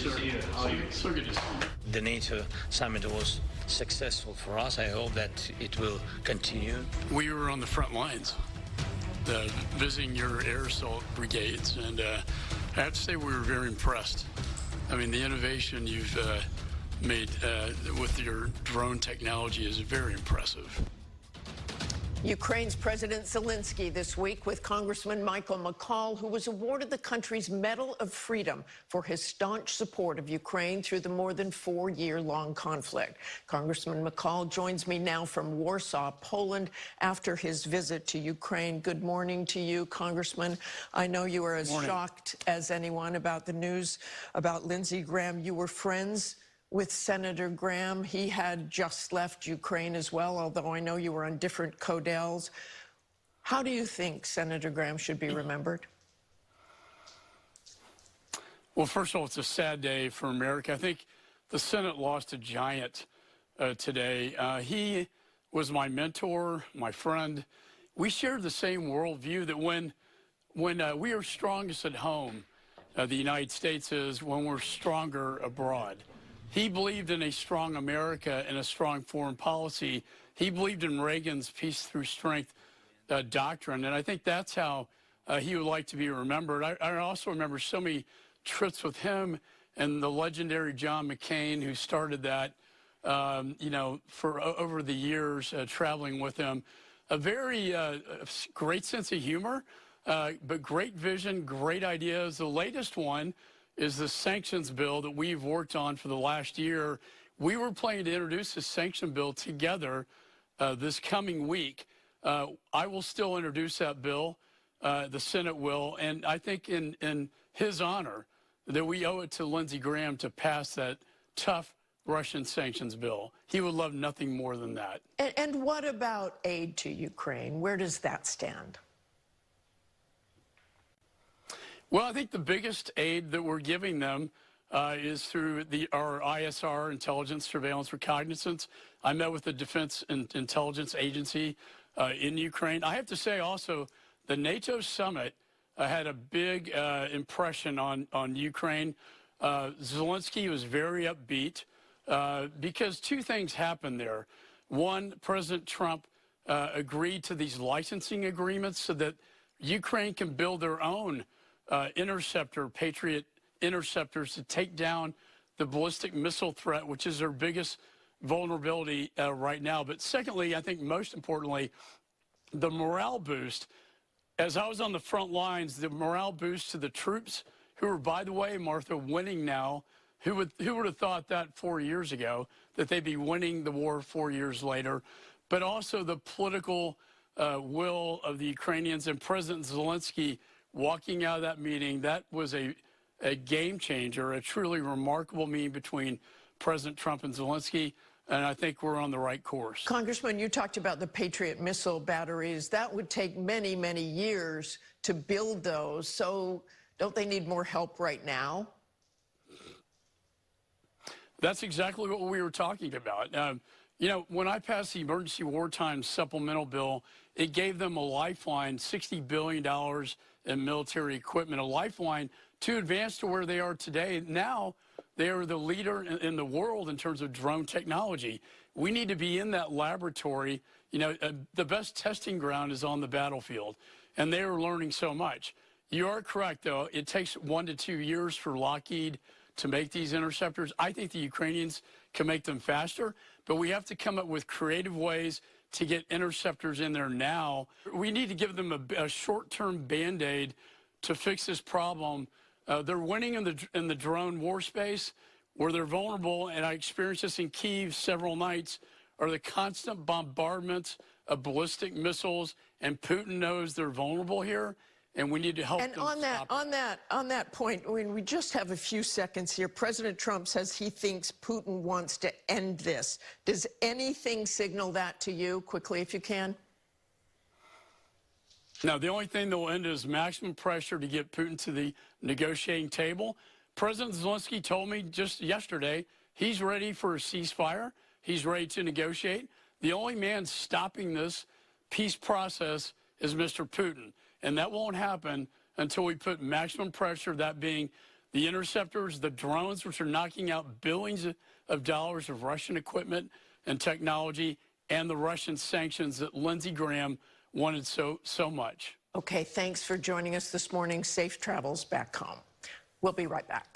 good to see you. So good to see you. The NATO summit was successful for us. I hope that it will continue. We were on the front lines, visiting your air assault brigades, and I have to say we were very impressed. I mean, the innovation you've made with your drone technology is very impressive. Ukraine's President Zelensky this week with Congressman McCaul, who was awarded the country's Medal of Freedom for his staunch support of Ukraine through the more than 4-year-long conflict. Congressman McCaul joins me now from Warsaw, Poland, after his visit to Ukraine. Good morning to you, Congressman. I know you are as shocked as anyone about the news about Lindsey Graham. You were friends with Senator Graham. He had just left Ukraine as well, although I know you were on different codels. How do you think Senator Graham should be remembered? Well, first of all, it's a sad day for America. I think the Senate lost a giant today. He was my mentor, my friend. We shared the same worldview that when we are strongest at home, the United States is when we're stronger abroad. He believed in a strong America and a strong foreign policy. He believed in Reagan's peace through strength doctrine, and I think that's how he would like to be remembered. I also remember so many trips with him and the legendary John McCain, who started that, for over the years, traveling with him. A very great sense of humor, but great vision, great ideas. The latest one is the sanctions bill that we've worked on for the last year. We were planning to introduce this sanction bill together this coming week. I will still introduce that bill. The Senate will. And I think in his honor that we owe it to Lindsey Graham to pass that tough Russian sanctions bill. He would love nothing more than that. And what about aid to Ukraine? Where does that stand? Well, I think the biggest aid that we're giving them is through our ISR, Intelligence, Surveillance, Reconnaissance. I met with the Defense Intelligence Agency in Ukraine. I have to say also, the NATO summit had a big impression on Ukraine. Zelensky was very upbeat because two things happened there. One, President Trump agreed to these licensing agreements so that Ukraine can build their own Patriot interceptors to take down the ballistic missile threat, which is their biggest vulnerability right now. But secondly, I think most importantly, the morale boost. As I was on the front lines, the morale boost to the troops, who are, by the way, Martha, winning now. Who would have thought that 4 years ago, that they'd be winning the war 4 years later? But also the political will of the Ukrainians and President Zelensky walking out of that meeting. That was a game changer, a truly remarkable meeting between President Trump and Zelensky, and I think we're on the right course. Congressman, you talked about the Patriot missile batteries. That would take many, many years to build those, so don't they need more help right now? That's exactly what we were talking about. When I passed the Emergency Wartime Supplemental Bill, it gave them a lifeline, $60 billion in military equipment, a lifeline to advance to where they are today. Now, they are the leader in the world in terms of drone technology. We need to be in that laboratory. The best testing ground is on the battlefield, and they are learning so much. You are correct, though. It takes 1 to 2 years for Lockheed to make these interceptors. I think the Ukrainians can make them faster, but we have to come up with creative ways to get interceptors in there now. We need to give them a short-term Band-Aid to fix this problem. They're winning in the drone war space where they're vulnerable, and I experienced this in Kyiv several nights, are the constant bombardments of ballistic missiles, and Putin knows they're vulnerable here, and we need to help them stop it. On that point, we just have a few seconds here. President Trump says he thinks Putin wants to end this. Does anything signal that to you? Quickly, if you can. Now, the only thing that will end it is maximum pressure to get Putin to the negotiating table. President Zelensky told me just yesterday he's ready for a ceasefire. He's ready to negotiate. The only man stopping this peace process is Mr. Putin. And that won't happen until we put maximum pressure, that being the the interceptors, the drones, which are knocking out billions of dollars of Russian equipment and technology, and the Russian sanctions that Lindsey Graham wanted so much. Okay, thanks for joining us this morning. Safe travels back home. We'll be right back.